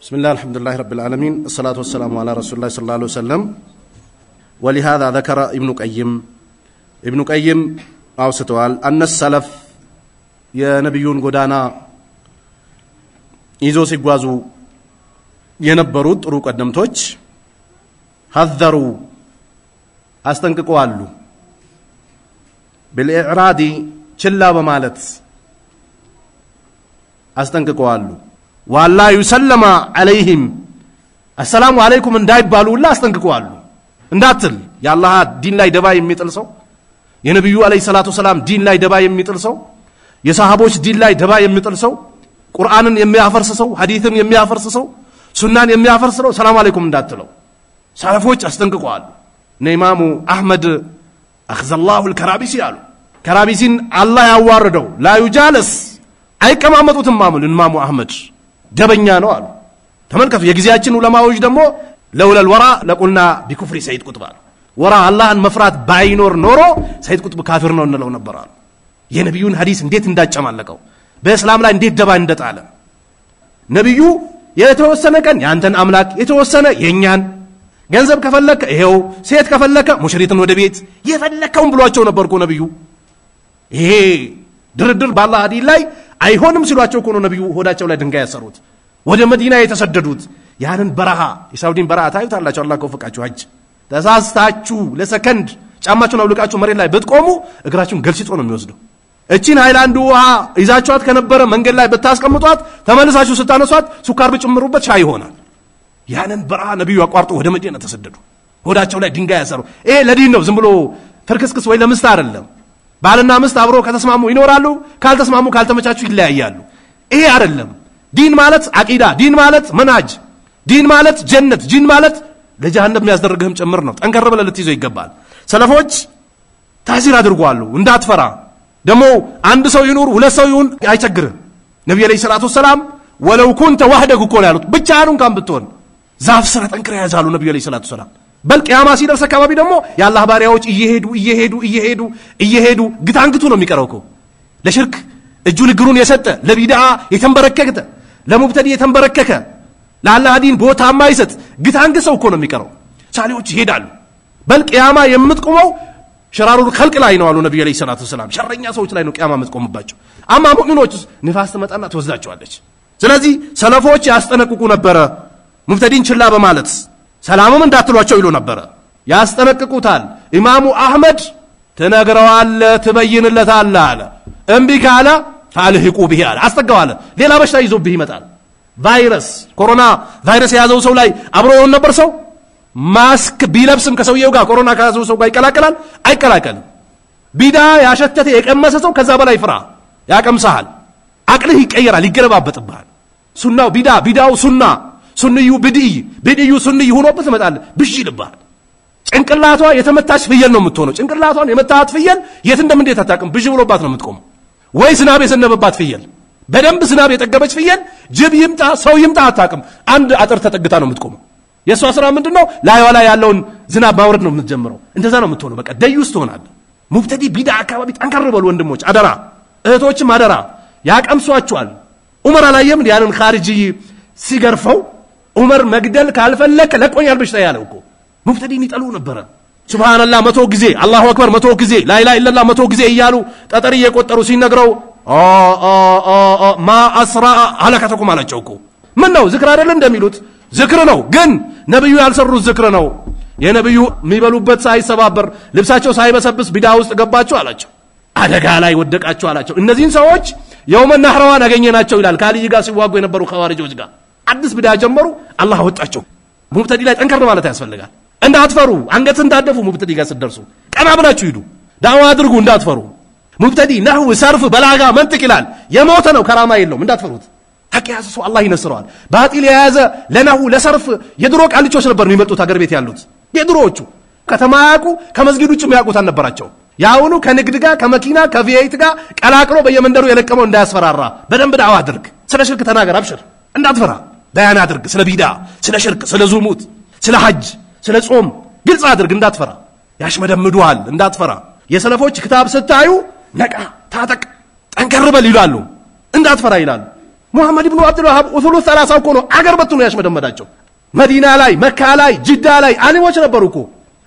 بسم الله الحمد لله رب العالمين الصلاة والسلام على رسول الله صلى الله عليه وسلم ولهذا ذكر ابن قيم أوستوال أن السلف يا نبيون قدانا يزو سيقوازو ينبرود روك الدمتوج حذروا أستنققوا بالإعراض چلا بمالت أستنققوا والله يسلم عليهم السلام عليكم ان داي بالو الله استنققوا እንዳትል ያላህ ዲን ላይ ደባ የሚጥል ሰው የነብዩ አለይሂ ሰላቱ ሰላም ዲን ላይ ደባ የሚጥል ሰው የሰሃቦች ዲን ላይ ደባ የሚጥል ሰው ቁርአንን የሚያፈርስ ሰው ሐዲስን የሚያፈርስ ሰው ሱናን የሚያፈርስ ሰው ሰላም አለይኩም እንዳትለው ሰለፎች አስተንቅቀዋል ኢማሙ አህመድ አخذላሁ الكرابيسي አሉ ከራቢሲን አላህ ያዋረደው ላ ይጃለስ አይቀማመጡትም ማሙል ኢማሙ አህመድ ደበኛ ነው አሉ ተመልከቱ የጊዜያችን ዑለማዎች ደግሞ لولا الوراء لقلنا بكفر سيد قطب وراء الله ان مفرات باينور نورو سيد قطب كافر ነው እንለው ነበር አሉ የነብዩን ሐዲስ እንዴት እንዳጨማለቀው በእስላም ላይ እንዴት ደባ እንደጣለ ነብዩ የተወሰነ ቀን ያንተን አምላክ የተወሰነ የኛን ገንዘብ ከፈለከ ይሄው ሴት ከፈለከ ሙሽሪትን ወደ ቤት የፈለከውን ብሏቸው ነበርኮ ነብዩ ይሄ ድርድር ባላህ ዲን ላይ አይሆንም ሲሏቸው እኮ ነው ነብዩ ሆዳቸው ላይ ድንጋይ ያሰሩት ወደ መዲና የተሰደዱት ያንን በረሃ የሳውዲን በረሃ ታዩታላችሁ አላህ ከፈቃችሁ ሀጅ ተሳስታችሁ ለሰከንድ ጫማችሁን አውልቃችሁ መሬት ላይ ብትቆሙ እግራችሁን ገልሲጦ ነው የሚወስደው እቺን ሃይላንድ ውሃ ይዛችኋት ከነበረ መንገድ ላይ በታስቀምጧት ተመልሳችሁ ስታነሷት ሱካር ብጭምሩበት ሻይ ይሆናል ያንን በረሃ ነብዩ አቋርጦ ወደ መዲና ተሰደዱ ሆዳቸው ላይ ድንጋይ ያሰሩ ይሄ ለዲን ነው ዝም ብሎ ፍርክስክስ ወይ ለምስት አይደለም ባልና ምስት አብሮ ከተስማሙ ይኖራሉ ካልተስማሙ ካልተመቻቹ ይለያያሉ ይሄ አይደለም ዲን ማለት አቂዳ ዲን ማለት መንሃጅ ዲን ማለት ጀነት ዲን ማለት ለጀሃነም የሚያስደርግህም ጭምር ነው ጠንከር ብለህ ልትይዘው ይገባል ሰለፎች ታዚር አድርጓሉ እንዳትፈራ ደሞ አንድ ሰው ይኑር ሁለት ሰው ይሁን አይቸግርም ነብዩ አለይሂ ሰላቱ ሰላም ወለው ኩንተ ወህደክ እኮ ያሉት ብቻህን እንኳን ብትሆን ዛፍ ስራ ጠንክረ ያዛሉ ነብዩ አለይሂ ሰላቱ ሰላም በል ቂያማ ሲደርስ አካባቢ ደግሞ የአላህ ባሪያዎች እየሄዱ ግታንግቱ ነው የሚቀረውኮ ለሽርክ እጁን እግሩን የሰጠ ለቢድዓ የተንበረከከ ለሙብተዲ የተንበረከከ ለአላህ ዲን ቦታ ማይሰጥ ግታንግሰው እኮ ነው የሚቀረው ሳሊዎች ይሄዳሉ በል ቂያማ የምትቆመው ሸራሩል ኸልቅ ላይ ነው አሉ ነብዩ አለይሂ ሰላቱ ሰላም ሸረኛ ሰዎች ላይ ነው ቂያማ የምትቆምባቸው አማ ሙእሚኖች ንፋስ ተመጣና ተወዛቸዋለች ስለዚህ ሰለፎች ያስጠነቅቁ ነበር ሙብተዲን ችላ በማለት ሰላምም እንዳትሏቸው ይሉ ነበር ያስጠነቅቁታል ኢማሙ አህመድ ተነግረዋል ትበይንለታል አለ እምቢ ካለ ፋልህቁ ቢሂ አለ አስተጋዋለ ሌላ በሽታ ይዞብህ ይመጣል ቫይረስ ኮሮና ቫይረስ ያዘው ሰው ላይ አብሮው ነበር ሰው ማስክ ቢለብስም ከሰውየው ጋር ኮሮና ካዘው ሰው ጋር ይቀላቀላል አይቀላቀልም ቢዳ ያሸተተ የቀመሰ ሰው ከዛ በላይ ፍራ ያቀምሳል አቅልህ ይቀየራል ይገለባበጥብሃል ሱናው ቢዳው ሱና ሱንዩ ቢድዩ ሱንዩ ሆኖበት ይመጣል ብሽ ይልባል ጭንቅላቷ የተመታች ፍየል ነው የምትሆነው ጭንቅላቷን የመታት ፍየል የት እንደምንዴት አታውቅም ብሽ ብሎባት ነው የምትቆመው ወይ ዝናብ የዘነበባት ፍየል በደንብ ዝናብ የጠገበች ፍየል ጅብ ይምጣ ሰው ይምጣ አታውቅም አንድ አጥር ተጠግታ ነው የምትቆመው የሷ ስራ ምንድነው ላይዋ ላይ ያለውን ዝናብ ማውረድ ነው የምትጀምረው እንደዛ ነው የምትሆነው በቃ ደዩስ ትሆናለህ ሙብተዲ ቢዳ አካባቢ ጠንከር በሉ ወንድሞች አደራ እህቶችም አደራ ያቀምሷቸዋል ዑመር አላየም ያንን ኻሪጂ ሲገርፈው ዑመር መግደል ካልፈለከ ለቆኛል በሽታ ያለው እኮ ሙብተዲን ይጠሉ ነበር ሱብሃንአላህ 100 ጊዜ አላሁ አክበር 100 ጊዜ ላ ኢላሃ ኢላላህ 100 ጊዜ እያሉ ጠጠር እየቆጠሩ ሲነግረው ማ አስራ አለከተኩም አላቸው እኮ ምን ነው ዝክር አይደል እንደሚሉት ዝክር ነው ግን ነብዩ ያልሰሩት ዝክር ነው የነብዩ የሚበሉበት ሳይሰባበር ልብሳቸው ሳይበሰብስ ቢዳ ውስጥ ገባቸው አላቸው አደጋ ላይ ወደቃቸው አላቸው እነዚህን ሰዎች የውመ ነህራዋን አገኘናቸው ይላል ከአልይ ጋር ሲዋጉ የነበሩ ኸዋሪጆች ጋር አዲስ ቢዳ ጀመሩ አላህ ወጣቸው ሙብተዲ ላይ ጠንከር ማለት ያስፈልጋል እንዳትፈሩ አንገት እንዳደፉ ሙብተዲ ጋር ሲደርሱ ቀና ብላችሁ ሂዱ ዳዋ አድርጉ እንዳትፈሩ ሙብተዲ ነህው ሰርፍ በላጋ መንጥቅ ይላል የሞተ ነው ከራማ የለውም እንዳትፈሩት ሐቅ ያዘ ሰው አላህ ይነስረዋል ባጢል የያዘ ለነህው ለሰርፍ የድሮ ቃልቾች ነበር የሚመጡት ሀገር ቤት ያሉት የድሮዎቹ ከተማ ያቁ ከመስጊድ ውጭ የሚያውቁት አልነበራቸው ያውኑ ከንግድ ጋር ከመኪና ከቪኤት ጋር ቀላቅሎ በየመንደሩ የለቀመው እንዳያስፈራራ በደንብ ዳዋ አድርግ ስለ ሽርክ ተናገር አብሽር እንዳትፈራ በያን አድርግ ስለ ቢዳ ስለ ሽርክ ስለ ዙሙት ስለ ሐጅ ስለ ጾም ግልጽ አድርግ እንዳትፈራ ያሽመደምዱሃል እንዳትፈራ የሰለፎች ክታብ ስታዩ ነቃ ታጠቅ ጠንከር በል ይላሉ እንዳትፈራ ይላሉ ሙሐመድ ኢብኑ አብዱል ወሃብ ኡሱሉ ሰላሳ እኮ ነው አገር በትኖ ያሽመደመዳቸው። መዲና ላይ መካ ላይ ጅዳ ላይ አሊሞች ነበሩ እኮ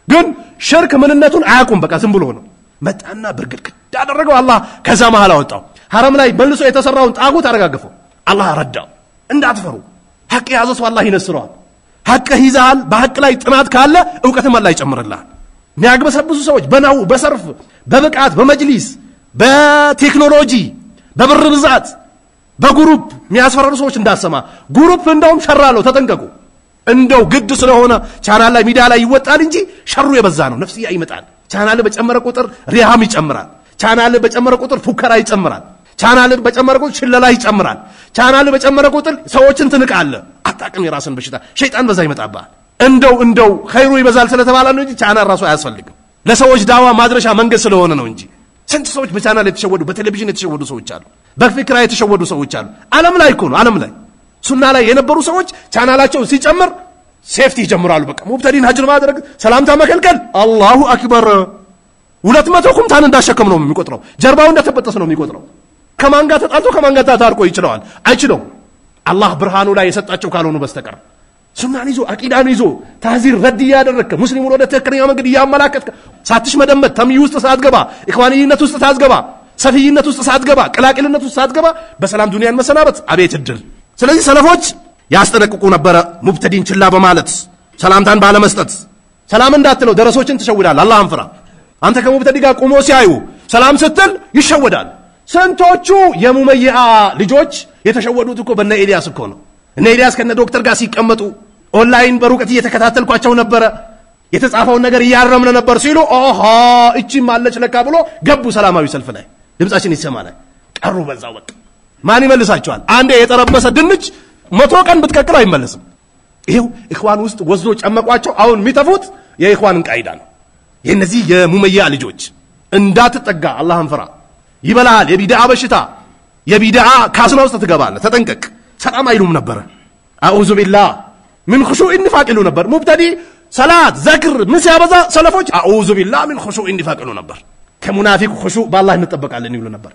ግን ሽርክ ምንነቱን አያውቁም። በቃ ዝም ብሎ ነው መጣና ብርግድግድ ያደረገው አላህ ከዛ መሃል አወጣው። ሐረም ላይ መልሶ የተሰራውን ጣጉት አረጋግፈው አላህ ረዳው። እንዳትፈሩ ሐቅ ያዘ ሰው አላህ ይነስረዋል። ሐቅ ይዛል በሐቅ ላይ ጥናት ካለ ዕውቀትም አላህ ይጨምርልሃል። የሚያግበሰብሱ ሰዎች በናው በሰርፍ በብቃት በመጅሊስ በቴክኖሎጂ በብር ብዛት በግሩፕ የሚያስፈራሩ ሰዎች እንዳሰማ ግሩፕ እንደውም ሸራለው ተጠንቀቁ። እንደው ግድ ስለሆነ ቻናል ላይ ሚዲያ ላይ ይወጣል እንጂ ሸሩ የበዛ ነው። ነፍስያ ይመጣል። ቻናል በጨመረ ቁጥር ሪሃም ይጨምራል። ቻናል በጨመረ ቁጥር ፉከራ ይጨምራል። ቻናል በጨመረ ቁጥር ሽለላ ይጨምራል። ቻናል በጨመረ ቁጥር ሰዎችን ትንቃለ። አጣቅም የራስን በሽታ ሸይጣን በዛ ይመጣባል። እንደው ኸይሩ ይበዛል ስለተባለ ነው እንጂ ቻናል ራሱ አያስፈልግም። ለሰዎች ዳዋ ማድረሻ መንገድ ስለሆነ ነው እንጂ ስንት ሰዎች በቻናል የተሸወዱ በቴሌቪዥን የተሸወዱ ሰዎች አሉ። በፍክራ የተሸወዱ ሰዎች አሉ። ዓለም ላይ እኮ ነው ዓለም ላይ ሱና ላይ የነበሩ ሰዎች ቻናላቸው ሲጨምር ሴፍቲ ይጀምራሉ። በቃ ሙብተዲን ሀጅር ማድረግ ሰላምታ መከልከል አላሁ አክበር 200 ኩምታን እንዳሸከም ነው የሚቆጥረው። ጀርባው እንደተበጠሰ ነው የሚቆጥረው። ከማን ጋር ተጣልቶ ከማን ጋር ታርቆ ይችላል አይችለው አላህ ብርሃኑ ላይ የሰጣቸው ካልሆኑ በስተቀር ሱናን ይዞ አቂዳን ይዞ ታዚር ረድ ያደረከ ሙስሊሙን ወደ ትክክለኛው መንገድ ያመላከትከ ሳትሽ መደመጥ ተምይ ውስጥ ሳትገባ ኢኽዋንይነት ውስጥ ሳትገባ ሰፊይነት ውስጥ ሳትገባ ቅላቅልነት ውስጥ ሳትገባ በሰላም ዱንያን መሰናበት አቤት እድል። ስለዚህ ሰለፎች ያስጠነቅቁ ነበረ ሙብተዲን ችላ በማለት ሰላምታን ባለመስጠት። ሰላም እንዳትለው ደረሶችን ትሸውዳል። አላህን ፍራ። አንተ ከሙብተዲ ጋር ቆሞ ሲያዩ ሰላም ስትል ይሸወዳል። ስንቶቹ የሙመይዓ ልጆች የተሸወዱት እኮ በእነ ኤልያስ እኮ ነው። እነ ኤልያስ ከነ ዶክተር ጋር ሲቀመጡ ኦንላይን በሩቀት እየተከታተልኳቸው ነበረ የተጻፈውን ነገር እያረምነ ነበር ሲሉ ኦሃ እቺም አለች ለካ ብሎ ገቡ ሰላማዊ ሰልፍ ላይ ድምጻችን ይሰማል። ቀሩ በዛው በቃ ማን ይመልሳቸዋል? አንዴ የጠረበሰ ድንች 100 ቀን ብትቀቅለው አይመለስም። ይሄው ኢኽዋን ውስጥ ወዝዶ ጨመቋቸው። አሁን የሚተፉት የኢኽዋንን ቃይዳ ነው። የነዚህ የሙመይዓ ልጆች እንዳትጠጋ አላህን ፍራ ይበላል። የቢድዓ በሽታ የቢድዓ ካስና ውስጥ ትገባለህ። ተጠንቀቅ። ሰላም አይሉም ነበር። አዑዙ ቢላህ ምን ኹሹዕ ንፋቅ ይሉ ነበር። ሙብተዲ ሰላት ዘክር ምን ሲያበዛ ሰለፎች አዑዙ ቢላህ ምን ኹሹዕ ንፋቅ ይሉ ነበር። ከሙናፊቅ ኹሹዕ በአላህ እንጠበቃለን ይሉ ነበር።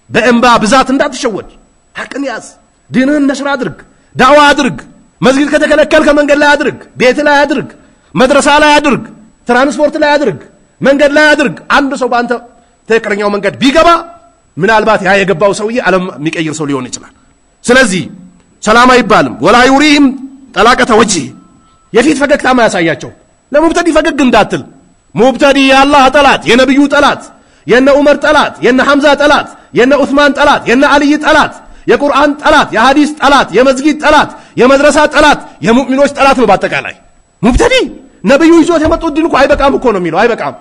በእንባ ብዛት እንዳትሸወድ ሐቅን ያዝ። ዲንህን ነሽር አድርግ። ዳዋ አድርግ። መስጊድ ከተከለከልከ መንገድ ላይ አድርግ። ቤት ላይ አድርግ። መድረሳ ላይ አድርግ። ትራንስፖርት ላይ አድርግ። መንገድ ላይ አድርግ። አንድ ሰው በአንተ ትክክለኛው መንገድ ቢገባ ምናልባት ያ የገባው ሰውዬ ዓለም የሚቀይር ሰው ሊሆን ይችላል። ስለዚህ ሰላም አይባልም። ወላ ዩሪህም ጠላቀተ ወጅህ የፊት ፈገግታ ማያሳያቸው። ለሙብተዲ ፈገግ እንዳትል። ሙብተዲ የአላህ ጠላት፣ የነብዩ ጠላት፣ የነ ዑመር ጠላት፣ የነ ሐምዛ ጠላት፣ የነ ዑስማን ጠላት፣ የነ አልይ ጠላት፣ የቁርአን ጠላት፣ የሐዲስ ጠላት፣ የመስጊድ ጠላት፣ የመድረሳ ጠላት፣ የሙእሚኖች ጠላት ነው። በአጠቃላይ ሙብተዲ ነብዩ ይዞት የመጡት ዲን እኮ አይበቃም እኮ ነው የሚለው። አይበቃም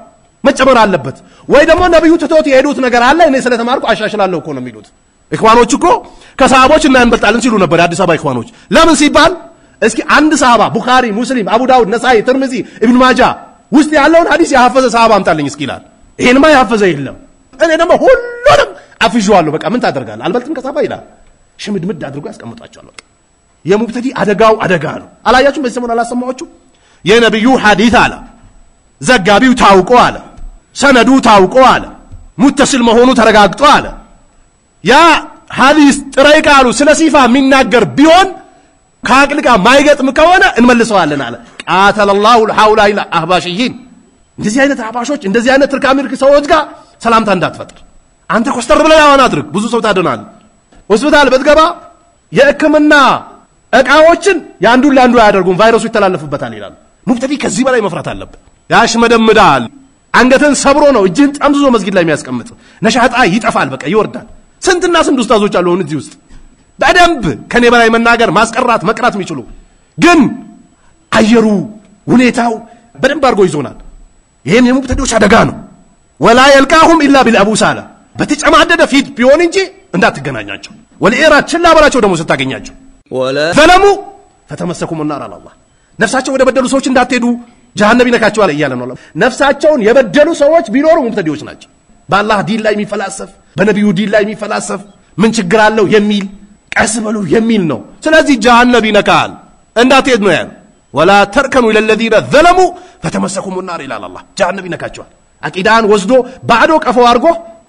መጨመር አለበት። ወይ ደግሞ ነብዩ ትቶት የሄዱት ነገር አለ እኔ ስለተማርኩ አሻሽላለሁ እኮ ነው የሚሉት። ኢኽዋኖች እኮ ከሰሃቦች እና እንበልጣለን ሲሉ ነበር የአዲስ አበባ ኢኽዋኖች። ለምን ሲባል እስኪ አንድ ሰሃባ ቡኻሪ፣ ሙስሊም፣ አቡ ዳውድ፣ ነሳኢ፣ ትርሚዚ፣ ኢብኑ ማጃ ውስጥ ያለውን ሐዲስ ያሐፈዘ ሰሃባ አምጣልኝ እስኪ ይላል። ይሄንማ ያሐፈዘ የለም። እኔ ደግሞ ሁሉንም አፍዤዋለሁ። በቃ ምን ታደርጋለህ? አልበልጥም ከሰሃባ ይላል። ሽምድምድ አድርጎ ያስቀምጣቸዋል። በቃ የሙብተዲ አደጋው አደጋ ነው። አላያችሁም? በዚህ ሰሞን አላሰማችሁ? የነብዩ ሐዲስ አለ ዘጋቢው ታውቆ አለ ሰነዱ ታውቆ አለ ሙተሲል መሆኑ ተረጋግጦ አለ ያ ሐዲስ ጥሬ ቃሉ ስለ ሲፋ የሚናገር ቢሆን ከአቅል ጋር ማይገጥም ከሆነ እንመልሰዋለን አለ። ቃተለላሁ الحول الى አህባሽይን። እንደዚህ አይነት አህባሾች እንደዚህ አይነት ትርካሚርክ ሰዎች ጋር ሰላምታ እንዳትፈጥር። አንተ ኮስተር ብለህ ያዋና አድርግ። ብዙ ሰው ታደናል። ሆስፒታል በትገባ የሕክምና እቃዎችን ያንዱን ለአንዱ አያደርጉም፣ ቫይረሱ ይተላለፍበታል ይላል። ሙብተዲ ከዚህ በላይ መፍራት አለበት። ያሽመደምዳል። አንገትን ሰብሮ ነው እጅን ጠምዝዞ መስጊድ ላይ የሚያስቀምጥ። ነሻጣ ይጠፋል፣ በቃ ይወርዳል። ስንትና ስንት ኡስታዞች አሉ እዚህ ውስጥ በደንብ ከኔ በላይ መናገር ማስቀራት መቅራት የሚችሉ ግን አየሩ ሁኔታው በደንብ አድርጎ ይዞናል። ይሄም የሙብተዲዎች አደጋ ነው። ወላ የልቃሁም ኢላ ቢልአቡሳላ በተጨማደደ ፊት ቢሆን እንጂ እንዳትገናኛቸው። ወልኢራድ ችላ በላቸው ደግሞ ስታገኛቸው። ወላ ፈለሙ ፈተመሰኩም النار አላህ ነፍሳቸው ወደ በደሉ ሰዎች እንዳትሄዱ ጀሃነም ይነካቸዋል እያለ ነው። ነፍሳቸውን የበደሉ ሰዎች ቢኖሩ ሙብተዲዎች ናቸው። በአላህ ዲን ላይ የሚፈላሰፍ በነብዩ ዲን ላይ የሚፈላሰፍ ምን ችግር አለው የሚል ቀስ በሉ የሚል ነው። ስለዚህ ጀሃነም ይነካል እንዳትሄድ ነው ያለው። ወላ ተርከኑ الى الذين ظلموا فتمسكهم النار ይላል አላህ። ጀሃነም ይነካቸዋል። አቂዳን ወስዶ ባዶ ቀፈው አድርጎ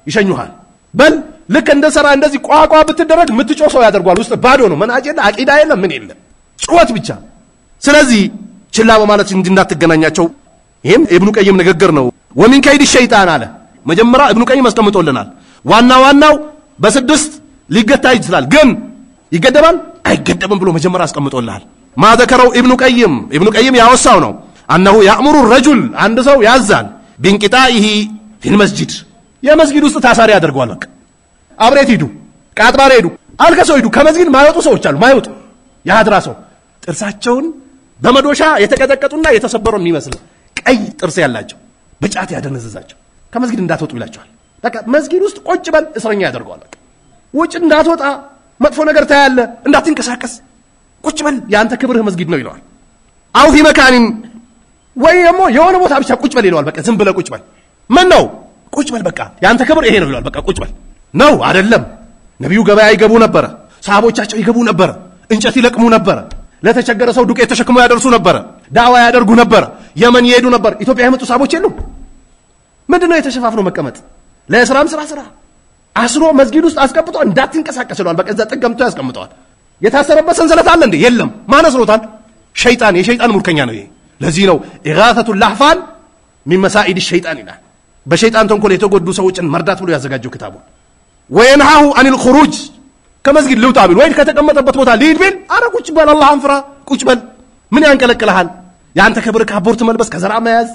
ይሸኙሃል። በል ልክ እንደ ሰራ እንደዚህ ቋቋ ብትደረግ ምትጮሰው ያደርጓል ውስጥ ባዶ ነው መንአጀና አቂዳ የለም ምን የለም ጩኸት ብቻ ስለዚህ ችላ በማለት እንዳትገናኛቸው ይሄም ኢብኑ ቀይም ንግግር ነው ወሚን ከይድ ሸይጣን አለ መጀመሪያ ኢብኑ ቀይም አስቀምጦልናል ዋናው በስድስት ሊገታ ይችላል ግን ይገደባል አይገደብም ብሎ መጀመሪያ አስቀምጦልናል ማዘከረው ኢብኑ ቀይም ያወሳው ነው انه يأمر الرجل አንድ ሰው ያዛል بانقطاعه في المسجد የመስጊድ ውስጥ ታሳሪ ያደርጋል በቃ አብሬት ሂዱ ቃጥባሬ ሂዱ አልከሰው ሂዱ ከመስጊድ ማይወጡ ሰዎች አሉ ማይወጡ ያድራ ሰው ጥርሳቸውን በመዶሻ የተቀጠቀጡና የተሰበሩ የሚመስል ቀይ ጥርስ ያላቸው በጫት ያደነዘዛቸው ከመስጊድ እንዳትወጡ ይላቸዋል በቃ መስጊድ ውስጥ ቁጭ በል እስረኛ ያደርጋል በቃ ውጭ እንዳትወጣ መጥፎ ነገር ታያለ እንዳትንቀሳቀስ ቁጭ በል ያንተ ክብርህ መስጊድ ነው ይለዋል አው في مكان ወይም የሆነ ቦታ ብቻ ቁጭ በል ይለዋል በቃ ዝም ብለ ቁጭ በል ምን ነው ቁጭ በል በቃ ያንተ ክብር ይሄ ነው ይለዋል በቃ ቁጭ በል ነው አይደለም ነብዩ ገበያ ይገቡ ነበር ሰሃቦቻቸው ይገቡ ነበር እንጨት ይለቅሙ ነበር ለተቸገረ ሰው ዱቄት ተሸክመው ያደርሱ ነበር ዳዋ ያደርጉ ነበር የመን ይሄዱ ነበር ኢትዮጵያ የመጡ ሰሃቦች የሉም ምንድነው የተሸፋፍነው መቀመጥ ለእስራም ስራ አስሮ መስጊድ ውስጥ አስቀምጦ እንዳትንቀሳቀስ ይለዋል በቃ እዛ ጥገምቶ ያስቀምጠዋል የታሰረበት ሰንሰለት አለ እንዴ የለም ማን አስሮታል ሸይጣን የሸይጣን ሙርከኛ ነው ይሄ ለዚህ ነው ኢጋተቱ ለህፋን من مسائد الشيطان ይላል በሸይጣን ተንኮል የተጎዱ ሰዎችን መርዳት ብሎ ያዘጋጀው ክታቡ ወይንሃው عن الخروج ከመስጊድ ልውጣ ቢል ወይ ከተቀመጠበት ቦታ ሊድ ቢል አረ ቁጭ በል አላህን ፍራ ቁጭ በል ምን ያንቀለቅልሃል ያንተ ክብር ካፖርት መልበስ ከዘራ መያዝ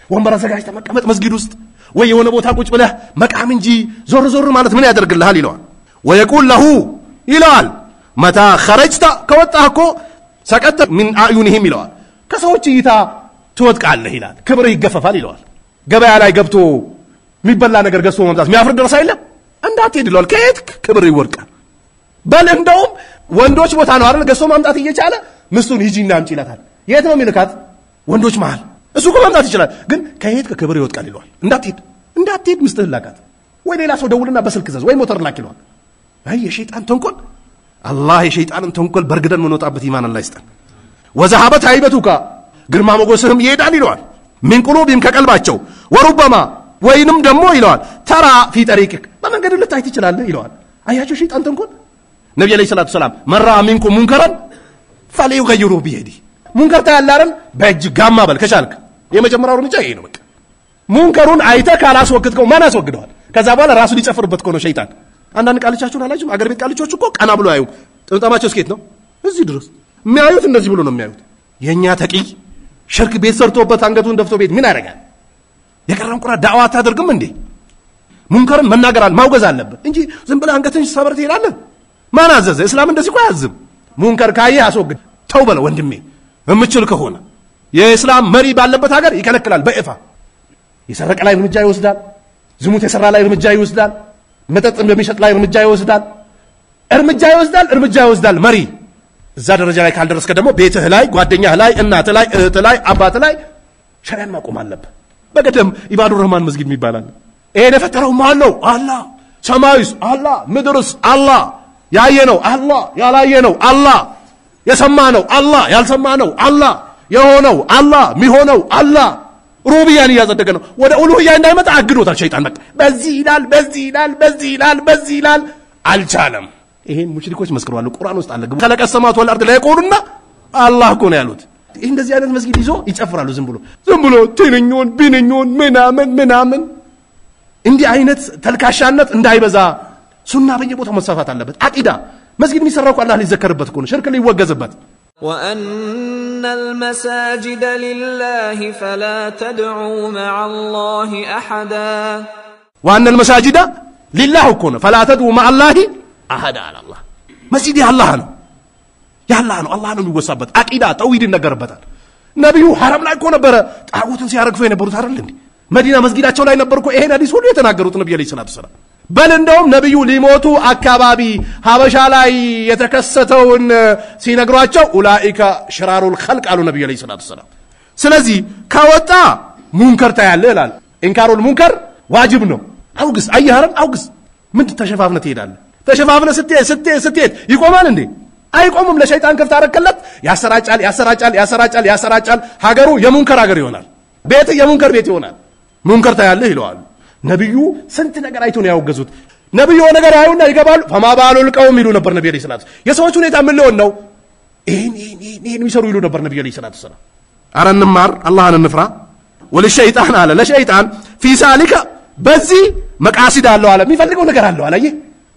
ወንበር አዘጋጅተህ መቀመጥ መስጊድ ውስጥ ወይ የሆነ ቦታ ቁጭ ብለህ መቃም እንጂ ዞር ማለት ምን ያደርግልሃል ይለዋል ويقول له ይለዋል متى خرجت ከወጣህኮ ሰቀተ من اعينهم ይለዋል ከሰዎች እይታ ትወድቃለህ ይላል ክብር ይገፈፋል ይለዋል ገበያ ላይ ገብቶ የሚበላ ነገር ገዝቶ መምጣት የሚያፍር ደረሳ አይደለም እንዳትሄድ ይለዋል ከየት ክብር ይወድቃል በል እንደውም ወንዶች ቦታ ነው አይደል ገዝቶ ማምጣት እየቻለ ምስቱን ሂጂና አምጪ ይላታል የት ነው የሚልካት ወንዶች መሃል እሱ እኮ ማምጣት ይችላል ግን ከየት ክብር ይወድቃል ይለዋል እንዳትሄድ ምስትህ ላካት ወይ ሌላ ሰው ደውልና በስልክ ዘዝ ወይ ሞተር ላክ ይለዋል አይ የሸይጣን ተንኮል አላህ የሸይጣንን ተንኮል በርግደን መኖጣበት ኢማን አላህ ይስጠን ወዘሃበት ሃይበቱካ ግርማ ሞገስህም ይሄዳል ይለዋል ምን ቁሉብም ከቀልባቸው ወሩበማ ወይንም ደሞ ይለዋል ተራ في طريقك በመንገድ ልታይ ትችላለህ ይለዋል አያችሁ ሸይጣን ተንኮል ነብዩ አለይሂ ሰላቱ ሰላም መራ منكم منكرا فليغيره بيده ሙንከር ታያላረን በእጅ ጋማ በል ከቻልክ የመጀመሪያው እርምጃ ይሄ ነው በቃ ሙንከሩን አይተ ካላስወግድከው ማን ያስወግደዋል ከዛ በኋላ ራሱ ሊጨፍርበት ነው ሸይጣን አንዳንድ ቃልቻችሁን አላችሁ አገር ቤት ቃልቾች እኮ ቀና ብሎ አዩ ጥምጣማቸው ስኬት ነው እዚህ ድረስ የሚያዩት እንደዚህ ብሎ ነው የሚያዩት የኛ ተቂ ሽርክ ቤት ሰርቶበት አንገቱን ደፍቶ ቤት ምን ያደርጋል የቀረን ቁራ ዳዋ አታደርግም እንዴ ሙንከርን መናገር ማውገዝ አለበት እንጂ ዝም ብለህ አንገትን ሰበር ትሄዳለህ ማን አዘዘ እስላም እንደዚህ እኮ ያዝም ሙንከር ካየ አስወግድ ተው በለው ወንድሜ እምችል ከሆነ የእስላም መሪ ባለበት ሀገር ይከለክላል በእፋ የሰረቀ ላይ እርምጃ ይወስዳል ዝሙት የሰራ ላይ እርምጃ ይወስዳል መጠጥ በሚሸጥ ላይ እርምጃ ይወስዳል መሪ እዛ ደረጃ ላይ ካልደረስከ ደግሞ ቤትህ ላይ ጓደኛህ ላይ እናትህ ላይ እህትህ ላይ አባትህ ላይ ሸሪዓን ማቆም አለበት በቀደም ኢባዱ ረህማን መስጊድ የሚባላል ይሄ የፈጠረው ማን ነው አላህ ሰማይስ አላህ ምድርስ አላህ ያየነው አላህ ያላየነው አላህ የሰማነው አላህ ያልሰማነው አላህ የሆነው አላህ ሚሆነው አላህ ሩቢያን ያዘደገ ነው ወደ ኡሉሂያ እንዳይመጣ አግዶታል ሸይጣን በቃ በዚህ ይላል አልቻለም ይሄን ሙሽሪኮች መስክረዋል ቁርአን ውስጥ አለ خلق السماوات والارض لا يقولون አላህ እኮ ነው ያሉት እንደዚህ አይነት መስጊድ ይዞ ይጨፍራሉ ዝም ብሎ ትንኞን ቢንኞን ምናምን እንዲህ አይነት ተልካሻነት እንዳይበዛ ሱና በየቦታው መስፋፋት አለበት አቂዳ መስጊድ የሚሰራው እኮ አላህ ሊዘከርበት እኮ ነው ሽርክ ሊወገዝበት وأن المساجد لله فلا تدعوا مع الله أحدا وأن المساجد لله كون فلا تدعوا مع الله أحدا على الله مسجد يا الله الله የሚወሳበት አቂዳ ተውሂድ ነገርበታል ነብዩ ሐረም ላይ እኮ ነበር ጣዖትን ሲያረግፉ የነበሩት አይደል እንዴ መዲና መስጊዳቸው ላይ ነበር እኮ ይሄን ሐዲስ ሁሉ የተናገሩት ነብዩ አለይሂ ሰላቱ ሰላም በል እንደውም ነብዩ ሊሞቱ አካባቢ ሀበሻ ላይ የተከሰተውን ሲነግሯቸው ኡላኢካ ሽራሩል ኸልቅ አሉ ነብዩ አለይሂ ሰላቱ ሰላም ስለዚህ ካወጣ ሙንከር ታያለ ይላል ኢንካሩል ሙንከር ዋጅብ ነው አውግስ አያረም አውግስ ምን ተሸፋፍነ ትሄዳለህ ተሸፋፍነ ስትሄድ ይቆማል እንዴ አይቆምም ለሸይጣን ከፍታ አረከለት ያሰራጫል ሀገሩ የሙንከር ሀገር ይሆናል ቤት የሙንከር ቤት ይሆናል ሙንከር ታያለ ይለዋል ነብዩ ስንት ነገር አይቶ ነው ያወገዙት ነብዩ ነገር ያዩና ይገባሉ ፈማ ባሉል ቀውም ይሉ ነበር ነብዩ አለይሂ ሰላቱ የሰዎች ሁኔታ ምን ሊሆን ነው ይሄን ይሰሩ ይሉ ነበር ነብዩ አለይሂ ሰላቱ ሰላም አረንማር አላህን እንፍራ ወለሸይጣን አለ ለሸይጣን في ذلك በዚህ መቃሲድ አለው አለ የሚፈልገው ነገር አለው አለ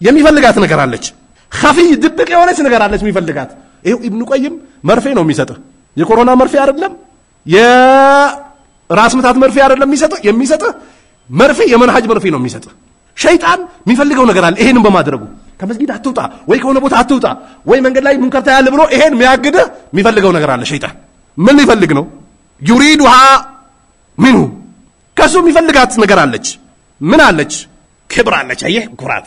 የሚፈልጋት ነገር አለች خفي ድብቅ የሆነች ነገር አለች የሚፈልጋት ይሄው ኢብኑ ቀይም መርፌ ነው የሚሰጠው የኮሮና መርፌ አይደለም የራስ ምታት መርፌ አይደለም የሚሰጠው መርፌ የመንሃጅ መርፌ ነው የሚሰጠው ሸይጣን የሚፈልገው ነገር አለ ይሄንን በማድረጉ ከመስጊድ አትውጣ ወይ ከሆነ ቦታ አትውጣ ወይ መንገድ ላይ ሙንከር ታያለ ብሎ ይሄን የሚያግድህ የሚፈልገው ነገር አለ ሸይጣን ምን ይፈልግ ነው يريدها منه ከሱ የሚፈልጋት ነገር አለች ምን አለች ክብር አለች አየህ ኩራት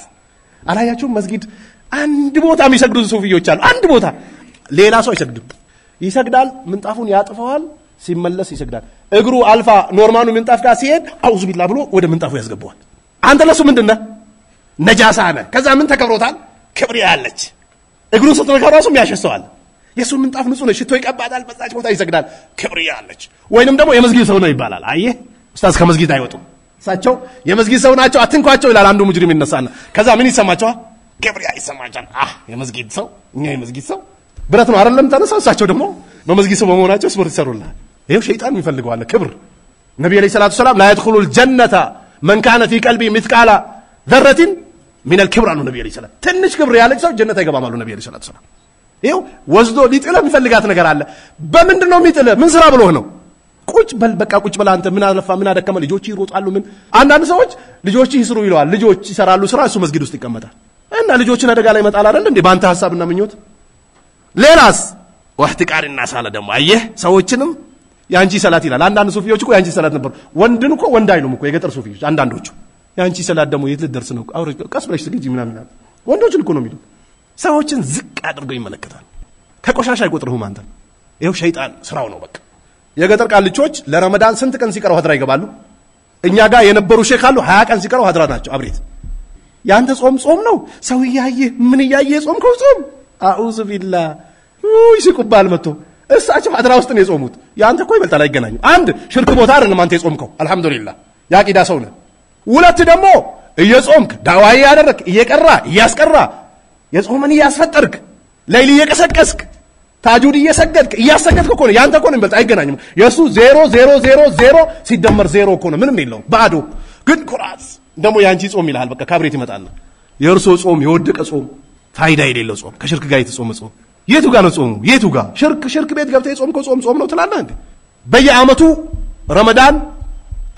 አላያችሁ መስጊድ አንድ ቦታ የሚሰግዱ ሱፊዮች አሉ አንድ ቦታ ሌላ ሰው አይሰግድም ይሰግዳል ምንጣፉን ያጥፈዋል ሲመለስ ይሰግዳል እግሩ አልፋ ኖርማኑ ምንጣፍ ጋር ሲሄድ አውዙ ቢላህ ብሎ ወደ ምንጣፉ ያስገባዋል አንተ ለሱ ምንድነው ነጃሳ ነህ ከዛ ምን ተከብሮታል ክብር ያለች እግሩ ስትነካው ራሱ የሚያሸሰዋል የሱ ምንጣፍ ንጹህ ነው ሽቶ ይቀባታል በዛች ቦታ ይሰግዳል ክብር ያለች ወይንም ደግሞ የመስጊድ ሰው ነው ይባላል አየህ ኡስታዝ ከመስጊድ አይወጡም ሳቸው የመስጊድ ሰው ናቸው አትንኳቸው ይላል አንዱ ሙጅሪም ይነሳና ከዛ ምን ይሰማቸዋል ክብር ይሰማቸዋል የመስጊድ ሰው እኛ የመስጊድ ሰው ብረት ነው አይደለም ተነሳው ሳቸው ደግሞ በመስጊድ ሰው በመሆናቸው ስፖርት ይሰሩልሃል ይሄው ሸይጣን ይፈልገዋል ክብር ነብዩ አለይሂ ሰላቱ ሰላም لا يدخل الجنه من كان في قلبه مثقال ذره من الكبر ነው ነብዩ አለይሂ ሰላም ትንሽ ክብር ያለች ሰው ጀነት አይገባም አሉ ነብዩ አለይሂ ሰላቱ ሰላም ይሄው ወዝዶ ሊጥለ የሚፈልጋት ነገር አለ በምንድነው የሚጥለ ምን ስራ ብሎ ነው ቁጭ በል በቃ ቁጭ በል አንተ ምን አለፋ ምን አደከመ ልጆች ይሮጣሉ ምን አንዳንድ ሰዎች ልጆች ይስሩ ይለዋል ልጆች ይሰራሉ ስራ እሱ መስጊድ ውስጥ ይቀመጣል እና ልጆችን አደጋ ላይ መጣል አይደል እንዴ ባንተ ሐሳብና ምኞት ሌላስ ወህትቃር الناس አለ ደግሞ አየህ ሰዎችንም ያንቺ ሰላት ይላል አንዳንድ ሱፊዮች እኮ ያንቺ ሰላት ነበር ወንድን እኮ ወንድ አይሉም እኮ የገጠር ሱፊዮች አንዳንዶቹ ያንቺ ሰላት ደግሞ የት ልደርስ ነው አውሬ ቀስ ብለሽ ስግጂ ምናምን ወንዶችን እኮ ነው የሚሉ ሰዎችን ዝቅ አድርገው ይመለከታል ከቆሻሻ አይቆጥሩም አንተ ይሄው ሸይጣን ስራው ነው በቃ የገጠር ቃልቾች ለረመዳን ስንት ቀን ሲቀረው ሀድራ ይገባሉ እኛ ጋር የነበሩ ሼክ አሉ 20 ቀን ሲቀረው ሀድራ ናቸው አብሬት ያንተ ጾም ነው ሰው ያያየ ምን ያያየ ጾምከው ጾም አኡዙ ቢላህ ይስቁባል መጥቶ እሳቸው ሀድራ ውስጥ ነው የጾሙት ያንተ እኮ ይበልጣል አይገናኙ አንድ ሽርክ ቦታ አይደለም አንተ የጾምከው አልহামዱሊላህ ያቂዳ ሰው ነህ ሁለት ደግሞ እየጾምክ ዳዋ ያደረክ እየቀራ እያስቀራ የጾምን እያስፈጠርክ ሌሊት እየቀሰቀስክ ታጁድ እየሰገድክ እያሰገድክ እኮ ነው ያንተ እኮ ነው ይበልጥ አይገናኝም የሱ 0 ሲደመር 0 እኮ ነው ምንም የለውም ባዶ ግን ኩራት ደግሞ ያንቺ ጾም ይላል በቃ ካብሬት ይመጣል የእርሶ ጾም የወደቀ ጾም ፋይዳ የሌለው ጾም ከሽርክ ጋር የተጾመ ጾም የቱ ጋር ነው ጾሙ የቱ ጋር ሽርክ ቤት ገብተህ የጾምከው ጾም ነው ትላለህ እንዴ በየአመቱ ረመዳን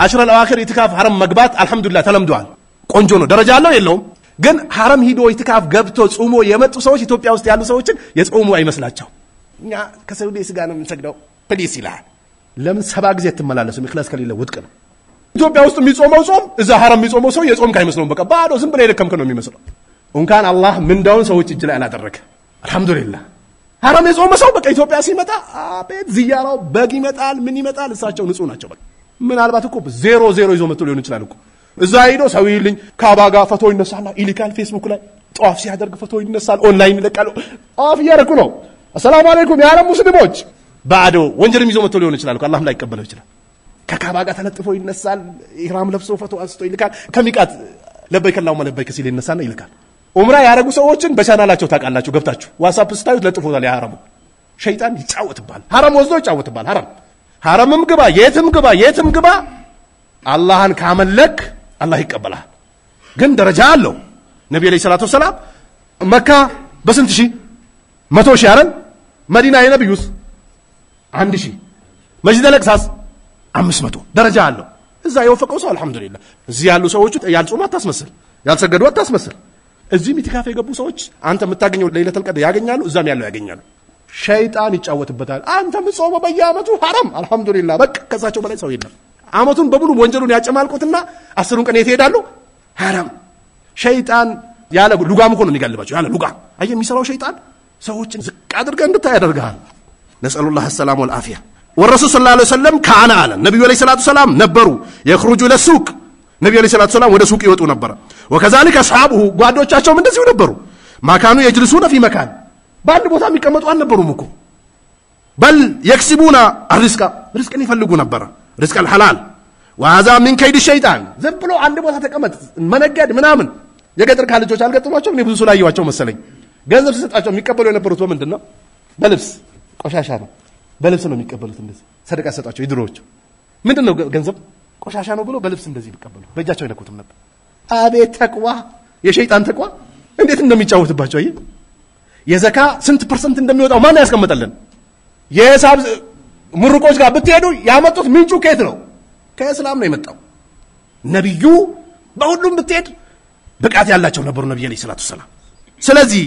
አሽረ አልአኺር ኢትካፍ ሐረም መግባት አልহামዱሊላህ ተለምዷል ቆንጆ ነው ደረጃ አለው የለውም ግን ሐረም ሂዶ ኢትካፍ ገብቶ ጾሞ የመጡ ሰዎች ኢትዮጵያ ውስጥ ያሉ ሰዎችን የጾሙ አይመስላቸው እኛ ከሰውዴ ስጋ ነው የምንሰግደው ፕሊስ ይላል ለምን 7 ጊዜ ተመላለሱ ኢኽላስ ከሌለ ውድቅ ነው ኢትዮጵያ ውስጥ የሚጾመው ጾም እዛ ሐረም የሚጾመው ሰው የጾም ካይመስለው በቃ ባዶ ዝም ብለ የደከምከ ነው የሚመስለው እንኳን አላህ ምንዳውን ሰዎች እጅ ላይ አላደረከ አልহামዱሊላህ ሐረም የጾመ ሰው በቃ ኢትዮጵያ ሲመጣ አቤት ዝያራው በግ ይመጣል ምን ይመጣል እሳቸው ንጹህ ናቸው በቃ ምናልባት እኮ 0 ይዞ መጥቶ ሊሆን ይችላል እኮ እዛ ሄዶ ሰው ይልኝ ካባጋ ፎቶ ይነሳና ኢሊካል ፌስቡክ ላይ ጧፍ ሲያደርግ ፎቶ ይነሳል ኦንላይን ይለቃሉ አፍ ያረኩ ነው አሰላሙ አለይኩም ያ ሙስሊሞች ባዶ ወንጀልም ይዞ መጥቶ ሊሆን ይችላል እኮ አላህም ላይ ይቀበለው ይችላል ከካባጋ ተለጥፎ ይነሳል ኢህራም ለብሶ ፎቶ አንስቶ ይልካል ከሚቃት ለበይከ አላሁመ ለበይከ ሲል ይነሳና ይልካል ዑምራ ያረጉ ሰዎችን በቻናላቸው ታውቃላችሁ ገብታችሁ ዋትስአፕ ስታዩት ለጥፎታል ያ ሐረሙ ሸይጣን ይጫወትባል ሐረም ወዝዶ ይጫወትባል ሐረምም ግባ የትም ግባ አላህን ካመለክ አላህ ይቀበላል ግን ደረጃ አለው ነብዩ አለይሂ ሰላቱ ሰላም መካ በስንት ሺህ 100 ሺህ አይደል መዲና የነብዩስ 1000 መስጂድ አልአቅሳስ 500 ደረጃ አለው እዛ የወፈቀው ሰው አልহামዱሊላህ እዚህ ያሉ ሰዎች ያልጾሙ አታስመስል ያልሰገዱ አታስመስል እዚህ ኢትካፍ የገቡ ሰዎች አንተ የምታገኘው ለይለተል ቀድር ያገኛሉ እዛም ያለው ያገኛሉ ሸይጣን ይጫወትበታል አንተ ምጾመው በየአመቱ ሐራም አልহামዱሊላህ በቃ ከዛቸው በላይ ሰው የለም አመቱን በሙሉ ወንጀሉን ያጨማልቁትና 10ን ቀን ይሄዳሉ ሐራም ሸይጣን ያለ ሉጋም እኮ ነው የሚጋልባቸው ያለ ሉጋም አይ የሚሰራው ሸይጣን ሰዎችን ዝቅ አድርገህ እንድታይ ያደርጋል ነሰሉላህ ሰላም ወልአፊያ ወረሱል ሰለላሁ ዐለይሂ ወሰለም ካና አለ ነብዩ ዐለይሂ ሰላቱ ሰላም ነበሩ የخرጁ ለሱቅ ነብዩ ዐለይሂ ሰላቱ ሰላም ወደ ሱቅ ይወጡ ነበር ወከዛሊከ አስሐቡሁ ጓዶቻቸውም እንደዚሁ ነበሩ ማካኑ يجلسون في مكان ባንድ ቦታ የሚቀመጡ አልነበሩም እኮ በል يكسبون الرزق ርዝቅን ይፈልጉ ነበር ርዝቅ الحلال وهذا من كيد الشيطان ዝም ብሎ አንድ ቦታ ተቀመጥ መነገድ ምናምን የገጠር ካልጆች አልገጠሟቸው እኔ ብዙ ሰው ላየዋቸው መሰለኝ ገንዘብ ሲሰጣቸው የሚቀበሉ የነበሩት በምንድነው በልብስ ቆሻሻ ነው በልብስ ነው የሚቀበሉት እንደዚህ ሰደቃ ሰጣቸው ይድሮዎች ምንድነው ገንዘብ ቆሻሻ ነው ብሎ በልብስ እንደዚህ ይቀበሉ በእጃቸው ይነኩትም ነበር አቤት ተቅዋ የሸይጣን ተቅዋ እንዴት እንደሚጫወትባቸው አይ የዘካ ስንት ፐርሰንት እንደሚወጣው ማን ያስቀምጣለን የሂሳብ ምሩቆች ጋር ብትሄዱ ያመጡት ምንጩ ከየት ነው ከእስላም ነው የመጣው ነብዩ በሁሉም ብትሄድ ብቃት ያላቸው ነበሩ ነብዩ አለይሂ ሰላቱ ሰላም ስለዚህ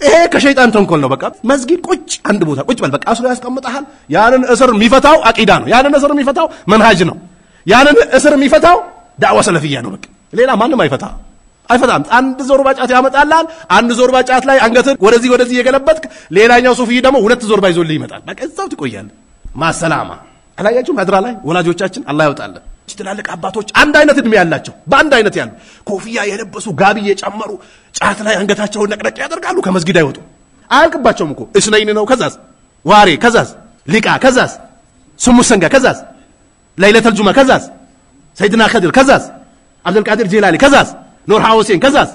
ይሄ ከሸይጣን ተንኮል ነው በቃ መስጊድ ቁጭ አንድ ቦታ ቁጭ በል በቃ አስሮ ያስቀምጣል ያንን እስር የሚፈታው አቂዳ ነው ያንን እስር የሚፈታው መንሃጅ ነው ያንን እስር የሚፈታው ዳዕዋ ሰለፊያ ነው በቃ ሌላ ማንንም አይፈታም አንድ ዞርባ ጫት ያመጣላል አንድ ዞርባ ጫት ላይ አንገትን ወደዚህ የገለበጥክ ሌላኛው ሱፊይ ደግሞ ሁለት ዞርባ ይዞልህ ይመጣል በቃ እዛው ትቆያለህ ማሰላማ አላያችሁ ማድራ ላይ ወላጆቻችን አላህ ያውጣልን ትላልቅ አባቶች አንድ አይነት እድሜ ያላቸው በአንድ አይነት ያሉ ኮፍያ የለበሱ ጋቢ የጨመሩ ጫት ላይ አንገታቸውን ነቅነቅ ያደርጋሉ ከመስጊድ አይወጡ አያልቅባቸውም እኮ እስነይን ነው ከዛስ ዋሬ ከዛስ ሊቃ ከዛስ ስሙ ሰንጋ ከዛስ ለይለተል ጁማ ከዛስ ሰይድና ኸድር ከዛስ አብዱል ቃድር ጂላኒ ከዛስ ኑር ሐውሴን ከዛስ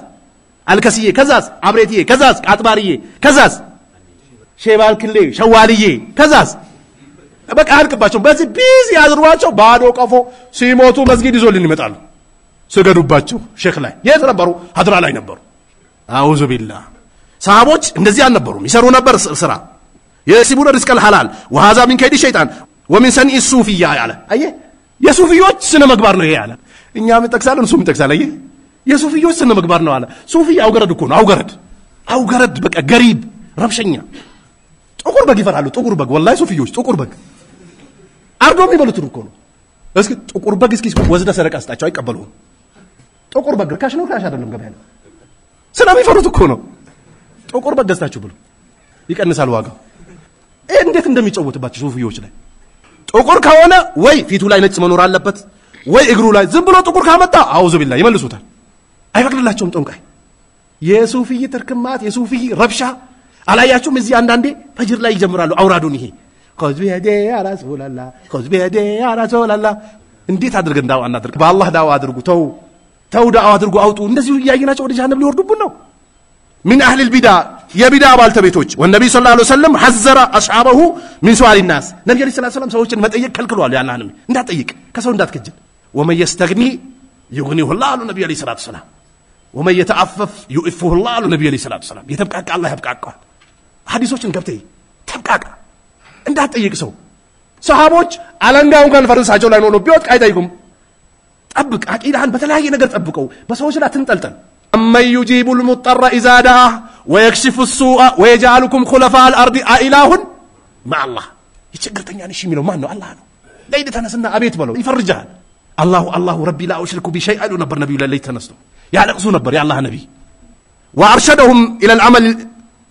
አልከሲዬ ከዛስ አብሬቲዬ ከዛስ ቃጥባሪዬ ከዛስ ሼባል ክሌ ሸዋልዬ ከዛስ በቃ አልቅባቸው በዚህ ቢዚ ያዝሯቸው ባዶ ቀፎ ሲሞቱ መስጊድ ይዞልን ይመጣሉ ሰገዱባቸው ሼክ ላይ የት ነበሩ ሀድራ ላይ ነበሩ አውዙ ቢላህ ሰሃቦች እንደዚህ አልነበሩም ይሰሩ ነበር ስራ የሲቡነ ሪዝቀል ሐላል وهذا من كيد الشيطان ومن سنء الصوفيه ያለ አየ የሱፊዮች ስነ ምግባር ነው ይሄ ያለ እኛም ተክሳለን ሱም ተክሳለ አየ የሱፊዮች ስነ ምግባር ነው አለ ሱፊ አውገረድ እኮ ነው አውገረድ በቃ ገሪብ ረብሸኛ ጥቁር በግ ይፈራሉ ጥቁር በግ ወላሂ ሱፊዮች ጥቁር በግ አርዶም ይበሉት እኮ ነው እስኪ ጥቁር በግ እስኪ ወዝደ ሰረቃ አስጣቸው አይቀበሉም ጥቁር በግ ካሽ ነው ካሽ አይደለም ገበያ ነው ስለሚፈሩት እኮ ነው ጥቁር በግ ገዝታችሁ ብሉ ይቀንሳል ዋጋው እንዴት እንደሚጨውቱባችሁ ሱፊዮች ላይ ጥቁር ከሆነ ወይ ፊቱ ላይ ነጭ መኖር አለበት ወይ እግሩ ላይ ዝም ብሎ ጥቁር ካመጣ አውዙ ቢላህ ይመልሱታል አይፈቅድላቸውም ጠንቋይ የሱፊይ ተርክማት የሱፊይ ረብሻ አላያችሁም እዚህ አንዳንዴ ፈጅር ላይ ይጀምራሉ አውራዱን ይሄ ኮዝቢ ሄደ ያ ረሱላህ ኮዝቢ ሄደ ያ ረሱላህ እንዴት አድርገን ዳዋ እናድርግ በአላህ ዳዋ አድርጉ ተው ዳዋ አድርጉ አውጡ እንደዚህ ያያናቸው ወደ ጀሃነም ሊወርዱብን ነው من اهل البدع የቢድዓ ባልተቤቶች والنبي صلى الله عليه وسلم حذر اصحابه من سؤال الناس ነብዩ ሰለላሁ ዐለይሂ ወሰለም ሰዎችን መጠየቅ ከልክሏል ያላንም እንዳትጠይቅ ከሰው እንዳትከጅል ومن يستغني يغنيه الله النبي عليه الصلاه والسلام ومن يتعفف يؤفه الله النبي عليه الصلاه والسلام يتبقى الله يبقى ሐዲሶችን ገብተይ ተብቃቃ እንዳትጠይቅ ሰው ሰሃቦች አለንጋውን kan ፈረሳቸው ላይ ነው ቢወጥ አይጠይቁም ጠብቅ አቂዳህን በተለያየ ነገር ጠብቀው በሰዎች ላይ ትንጠልጠል أمن يجيب المضطر إذا دعاه ويكشف السوء ويجعلكم خلفاء الأرض أإله مع الله يتشجرتني يعني شيء منه ما إنه الله ነው ለይድ ተነስና አቤት በለው ይፈርጃል الله ربي لا أشرك بشيء قالوا نبر نبي لا ليت ተነስቶ ያለቅሱ ነበር يا الله نبي وأرشدهم إلى العمل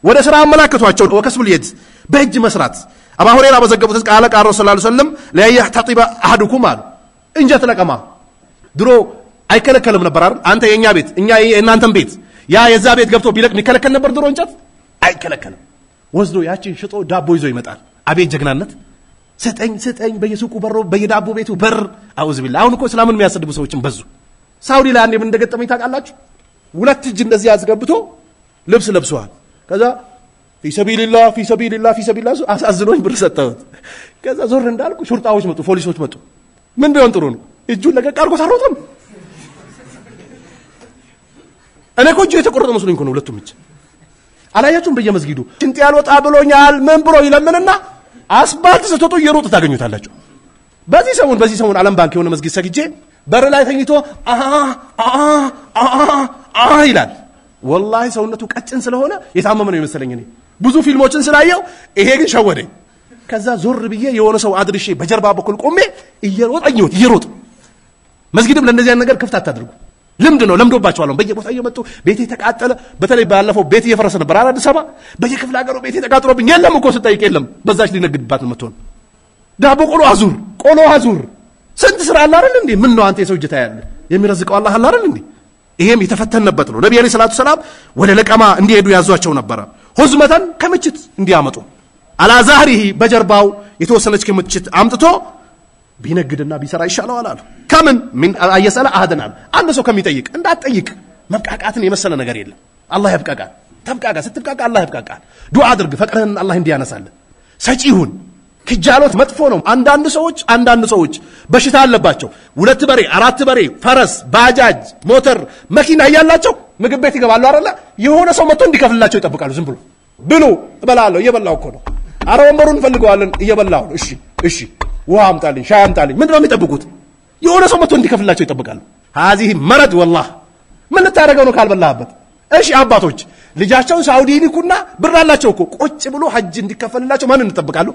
ወደ ስራ አመላከቷቸው ወከስቡ اليد በእጅ መስራት አባ ሁረይራ በዘገቡት ቃል ረሱላህ ሰለላሁ ዐለይሂ ወሰለም لا يحتطب أحدكم አሉ እንጀት ለቀማ ድሮ አይከለከልም ነበር አይደል አንተ የኛ ቤት እኛ የእናንተም ቤት ያ የዛ ቤት ገብቶ ቢለቅ ሚከለከል ነበር ድሮ እንጨት አይከለከልም ወስዶ ያቺን ሽጦ ዳቦ ይዞ ይመጣል አቤት ጀግናነት ሰጠኝ በየሱቁ በሮ በየዳቦ ቤቱ በር አውዝ ቢላህ አሁን እኮ እስላምን የሚያሰድቡ ሰዎችን በዙ ሳውዲ ላይ አንዴ ምን እንደገጠመኝ ታውቃላችሁ ሁለት እጅ እንደዚህ ያዝገብቶ ልብስ ለብሰዋል ከዛ في سبيل الله አሳዝኖኝ ብር ሰጠሁት ከዛ ዞር እንዳልኩ ሹርጣዎች መጡ ፖሊሶች መጡ ምን ቢሆን ጥሩ ነው እጁን ለቀቅ አድርጎ ታሮጥም እኔ እኮ እጁ የተቆረጠ መስሎኝ እኮ ነው ሁለቱም እጅ አላያችሁም በየመስጊዱ ሽንጥ ያልወጣ ብሎኛል ምን ብሎ ይለምንና አስባልት ስትወጡ እየሮጡ ታገኙታላችሁ በዚህ ሰሞን ዓለም ባንክ የሆነ መስጊድ ሰግጄ በር ላይ ተኝቶ ይላል ወላሂ ሰውነቱ ቀጭን ስለሆነ የታመመ ነው የመሰለኝ እኔ ብዙ ፊልሞችን ስላየው ይሄ ግን ሸወደኝ ከዛ ዞር ብዬ የሆነ ሰው አድርሼ በጀርባ በኩል ቆሜ እየሮጥ መስጊድም ለእንደዚህ አይነት ነገር ክፍት አታድርጉ ልምድ ነው ለምዶባቸዋል በየቦታው እየመጡ ቤቴ ተቃጠለ በተለይ ባለፈው ቤት እየፈረሰ ነበር አዲስ አበባ በየክፍለ ሀገሩ ቤቴ ተቃጥሎብኝ የለም እኮ ስጠይቅ የለም በዛች ሊነግድባት ነው መጥቶን ዳቦ ቆሎ አዙር ስንት ስራ አለ አይደል እንዴ ምን ነው አንተ የሰው ጅታ ያለ የሚረዝቀው አላህ አለ አይደል እንዴ ይሄም የተፈተነበት ነው ነብዩ ሰለላሁ ዐለይሂ ወሰለም ወደ ለቀማ እንዲሄዱ ያዟቸው ነበር ሁዝመተን ከምችት እንዲያመጡ አላ ዛህሪሂ በጀርባው የተወሰነች ከምችት አምጥቶ ቢነግድና ቢሰራ ይሻላል አሉ ከምን ምን አየሰላ አህደናል አንድ ሰው ከሚጠይቅ እንዳትጠይቅ መብቃቃትን የመሰለ ነገር የለም አላህ ያብቃቃል ተብቃቃ ስትብቃቃ አላህ ያብቃቃል ዱዓ አድርግ ፈቅረህን አላህ እንዲያነሳልህ ሰጪሁን ክጃሎት መጥፎ ነው አንዳንድ ሰዎች በሽታ አለባቸው 2 በሬ 4 በሬ ፈረስ ባጃጅ ሞተር መኪና ያያላቸው ምግብ ቤት ይገባሉ አይደለ የሆነ ሰው መጥቶ እንዲከፍልላቸው ይጠብቃሉ ዝም ብሎ ብሉ እበላለሁ እየበላው እኮ ነው አረ ወንበሩን ፈልገዋለን እየበላው ነው እሺ ውሃ አምጣልኝ ሻይ አምጣልኝ ምንድነው የሚጠብቁት የሆነ ሰው መጥቶ እንዲከፍልላቸው ይጠብቃሉ هذه مرض والله ምን ልታረገው ነው ካልበላህበት እሺ አባቶች ልጃቸውን ሳውዲ ይልኩና ብር አላቸው እኮ ቁጭ ብሎ ሐጅ እንዲከፈልላቸው ማን እንጠብቃሉ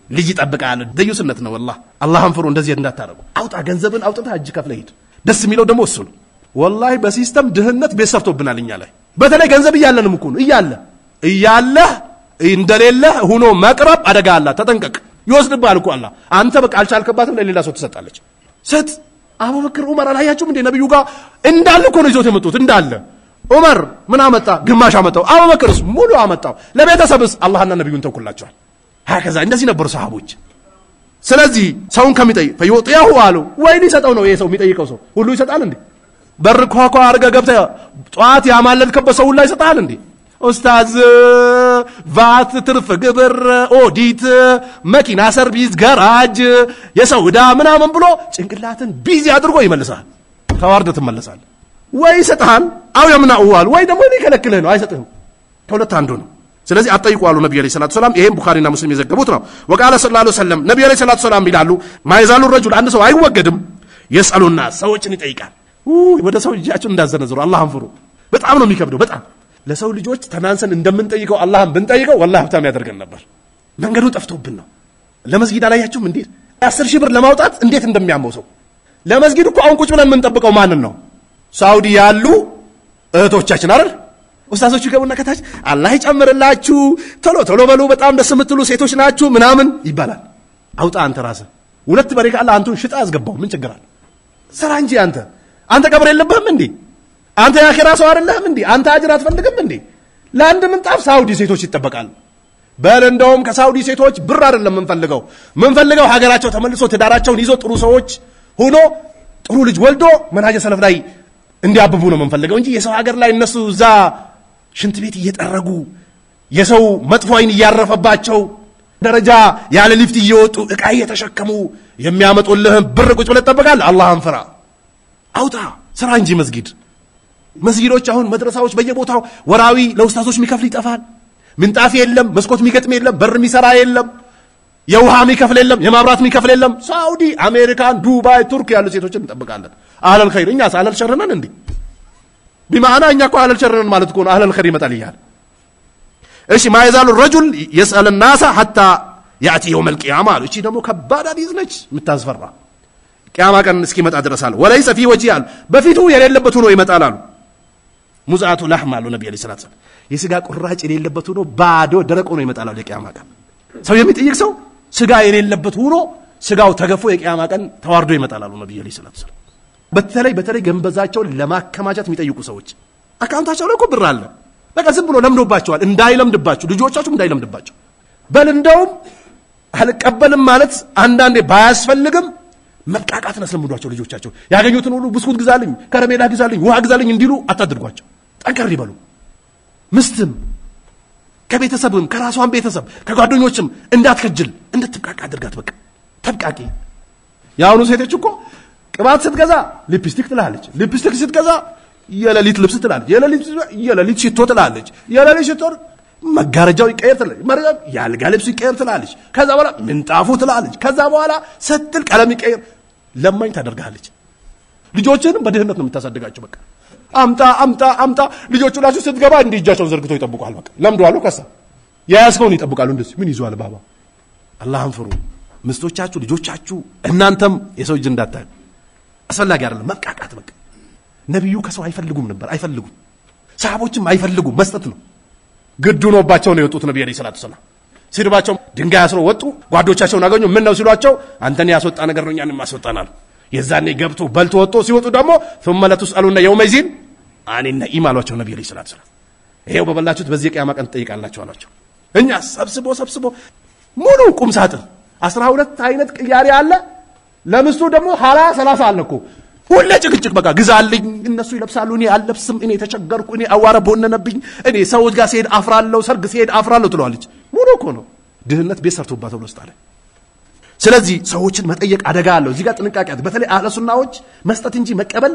ልጅ ይጠብቃሉ ደዩስነት ነው والله አላህን ፍሩ እንደዚህ እንዳታረጉ አውጣ ገንዘብን አውጥተህ ሐጅ ከፍለህ ሂድ ደስ የሚለው ደግሞ እሱ ነው والله በሲስተም ድህነት ቤሰርቶብናል እኛ ላይ በተለይ ገንዘብ ይያለንም እኮ ነው ይያለ እንደሌለ ሆኖ መቅረብ አደጋ አለ ተጠንቀቅ ይወስድብሃል እኮ አላህ አንተ በቃ አልቻልከባትም ለሌላ ሰው ትሰጣለች ሰጥ አቡበክር ዑመር አላያችሁም እንደ ነብዩ ጋር እንዳለ እኮ ነው ይዞት የመጡት እንዳለ ዑመር ምን አመጣ ግማሽ አመጣው አቡበክርስ ሙሉ አመጣው ለቤተሰብስ አላህና ነብዩን ተወኩላቸዋል هكذا እንደዚህ ነበሩ ሰሃቦች ስለዚህ ሰውን ከሚጠይቅ ፈይወጥያሁ አሉ ወይ ሊሰጠው ነው ይሄ ሰው የሚጠይቀው ሰው ሁሉ ይሰጣል እንዴ በር ኳኳ አርገ ገብተህ ጧት ያማለልከበት ሰው ሁሉ ይሰጣል እንዴ ኡስታዝ ቫት ትርፍ ግብር ኦዲት መኪና ሰርቪስ ጋራጅ የሰውዳ ምናምን ብሎ ጭንቅላትን ቢዚ አድርጎ ይመልሳል ተዋርደ ትመለሳል ወይ ይሰጣል አው የምናውዋል ወይ ደግሞ ሊከለክልህ ነው አይሰጥህም ከሁለት አንዱ ነው ስለዚህ አጠይቁ አሉ ነብዩ አለይሂ ሰላቱ ሰላም ይሄን ቡኻሪና ሙስሊም የዘገቡት ነው ወቃለ ሰለላሁ ዐለይሂ ወሰለም ነብዩ አለይሂ ሰላቱ ሰላም ይላሉ ማይዛሉ ረጁል አንድ ሰው አይወገድም የሰሉና ሰዎችን ይጠይቃል ወደ ሰው እጃቸውን እንዳዘነዘሩ አላህን ፍሩ በጣም ነው የሚከብደው በጣም ለሰው ልጆች ተናንሰን እንደምንጠይቀው አላህን ብንጠይቀው والله ሀብታም ያደርገን ነበር መንገዱ ጠፍቶብን ነው ለመስጊድ አላያችሁም እንዴ 10 ሺህ ብር ለማውጣት እንዴት እንደሚያመው ሰው ለመስጊድ እኮ አሁን ቁጭ ብለን የምንጠብቀው ማንን ነው ሳውዲ ያሉ እህቶቻችን አይደል ኡስታዞቹ ገቡና ከታች አላህ ይጨምርላችሁ ቶሎ በሉ በጣም ደስ የምትሉ ሴቶች ናችሁ ምናምን ይባላል አውጣ አንተ ራስህ 2 በሬ ካለ አንተን ሽጣ አስገባው ምን ችግር አለ ሰራ እንጂ አንተ ቀብር የለብህም እንዴ አንተ ያኺራ ሰው አይደለህም እንዴ አንተ አጅር አትፈልግም እንዴ ለአንድ ምንጣፍ ሳውዲ ሴቶች ይተበቃሉ በል እንደውም ከሳውዲ ሴቶች ብር አይደለም ምንፈልገው ሀገራቸው ተመልሶ ትዳራቸውን ይዞ ጥሩ ሰዎች ሆኖ ጥሩ ልጅ ወልዶ መንሃጀ ሰለፍ ላይ እንዲያብቡ ነው ምንፈልገው እንጂ የሰው ሀገር ላይ እነሱ እዛ ሽንት ቤት እየጠረጉ የሰው መጥፎ አይን ያረፈባቸው ደረጃ ያለ ሊፍት እየወጡ እቃ እየተሸከሙ የሚያመጡልህ ብር ቁጭ ብለህ ተጠብቃለህ አላህን ፍራ አውጣ ስራ እንጂ መስጊዶች አሁን መድረሳዎች በየቦታው ወራዊ ለኡስታዞች የሚከፍል ይጠፋል ምንጣፍ የለም መስኮት የሚገጥም የለም በር የሚሰራ የለም የውሃ የሚከፍል የለም የማብራት የሚከፍል የለም ሳውዲ አሜሪካን ዱባይ ቱርክ ያሉ ሴቶችን እንጠብቃለን አህለል ኸይር እኛስ አህለል ሸር ነን እንዴ بمعنى እኛ እኮ አህለል ሸር ነን ማለት እኮ ነው አህለል ኸይር ይመጣል ይላል እሺ ማይዛሉ الرجل يسأل الناس حتى يأتي يوم القيامة እቺ ደግሞ ከባድ አዲስ ነች የምታስፈራ ቂያማ ቀን እስኪመጣ ድረሳል ወለይሰ في وجهه በፊቱ የሌለበት ሆኖ ይመጣል አሉ ሙዛቱ ለህም አሉ ነብዩ አለይሂ ሰላቱ ሰላም የስጋ ቁራጭ የሌለበት ሆኖ ባዶ ደረቅ ሆኖ ይመጣል አሉ የቂያማ ቀን ሰው የሚጠይቅ ሰው ስጋ የሌለበት ሆኖ ስጋው ተገፎ የቂያማ ቀን ተዋርዶ ይመጣል አሉ ነብዩ አለይሂ ሰላቱ ሰላም በተለይ ገንበዛቸውን ለማከማቸት የሚጠይቁ ሰዎች አካውንታቸው ላይ እኮ ብር አለ በቃ ዝም ብሎ ለምዶባቸዋል እንዳይለምድባቸው ልጆቻቸው እንዳይለምድባቸው በል እንደውም አልቀበልም ማለት አንዳንዴ ባያስፈልግም መቃቃት ነስለምዷቸው ልጆቻቸው ያገኙትን ሁሉ ብስኩት ግዛልኝ ከረሜላ ግዛልኝ ውሃ ግዛልኝ እንዲሉ አታድርጓቸው ጠንከር ይበሉ ምስትም ከቤተሰብም ከራሷን ቤተሰብ ከጓደኞችም እንዳትከጅል እንድትብቃቃ አድርጋት በቃ ተብቃቂ ያውኑ ሴቶች እኮ ቅባት ስትገዛ ሊፕስቲክ ትላለች ሊፕስቲክ ስትገዛ የለሊት ልብስ ትላለች የለሊት ሽቶ ትላለች የለሊት ሽቶ መጋረጃው ይቀየር ትላለች ያልጋ ልብስ ይቀየር ትላለች ከዛ በኋላ ምንጣፉ ትላለች ከዛ በኋላ ስትል ቀለም ይቀየር ለማኝ ታደርጋለች ልጆችንም በድህነት ነው የምታሳድጋቸው በቃ አምጣ ልጆቹላችሁ ስትገባ እንዲጃቸው ዘርግቶ ይጠብቃሉ በቃ ለምዷል ከሳ ያያስከውን ይጠብቃሉ እንደዚህ ምን ይዟል ባባ አላህን ፍሩ ምስቶቻችሁ ልጆቻችሁ እናንተም የሰው እጅ እንዳታዩ አስፈላጊ አይደለም መቃቃት በቃ ነብዩ ከሰው አይፈልጉም ነበር አይፈልጉም ሰሃቦችም አይፈልጉም መስጠት ነው ግድ ሆኖባቸው ነው የወጡት ነብዩ አለይሂ ሰላቱ ሰላም ሲርባቸው ድንጋይ አስሮ ወጡ ጓዶቻቸውን አገኙ ምን ነው ሲሏቸው አንተን ያስወጣ ነገር ነው እኛንም ማስወጣናል የዛኔ ገብቶ በልቶ ወጥቶ ሲወጡ ደግሞ ثم لتسالون يومئذ عن النعيم አሏቸው ነብዩ አለይሂ ሰላቱ ሰላም ይሄው በበላችሁት በዚህ ቂያማ ቀን ትጠይቃላችሁ አሏቸው እኛ ሰብስቦ ሙሉ ቁም ሳጥን 12 አይነት ቅያሪ አለ ለምስቱ ደግሞ ሐላ 30 አለ እኮ ሁሌ ጭቅጭቅ በቃ ግዛልኝ እነሱ ይለብሳሉ እኔ አልለብስም እኔ ተቸገርኩ እኔ አዋራ ቦነነብኝ እኔ ሰዎች ጋር ሲሄድ አፍራለሁ ሰርግ ሲሄድ አፍራለሁ ትሏለች ሞሮኮ ነው ድህነት ቤት ሰርቶባት ወለስታለ ስለዚህ ሰዎችን መጠየቅ አደጋ አለው እዚህ ጋር ጥንቃቄ በተለይ አህለ ሱናዎች መስጠት እንጂ መቀበል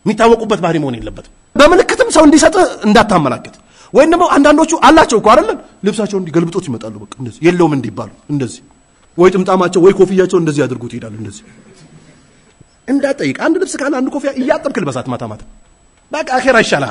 የሚታወቁበት ባህሪ መሆን የለበትም በመልክትም ሰው እንዲሰጥ እንዳታመላክት ወይ ደግሞ አንዳንዶቹ አላቸው እኮ አይደል ልብሳቸው እንዲገልብጦት ይመጣሉ በቃ እንደዚህ የለውም እንዲባሉ እንደዚህ ወይ ጥምጣማቸው ወይ ኮፍያቸው እንደዚህ አድርጎት ይሄዳሉ እንደዚህ እንዳጠይቅ አንድ ልብስ ካለ አንድ ኮፍያ እያጠብክ ልበሳት ማታ ማታ በቃ አኺራ ይሻላል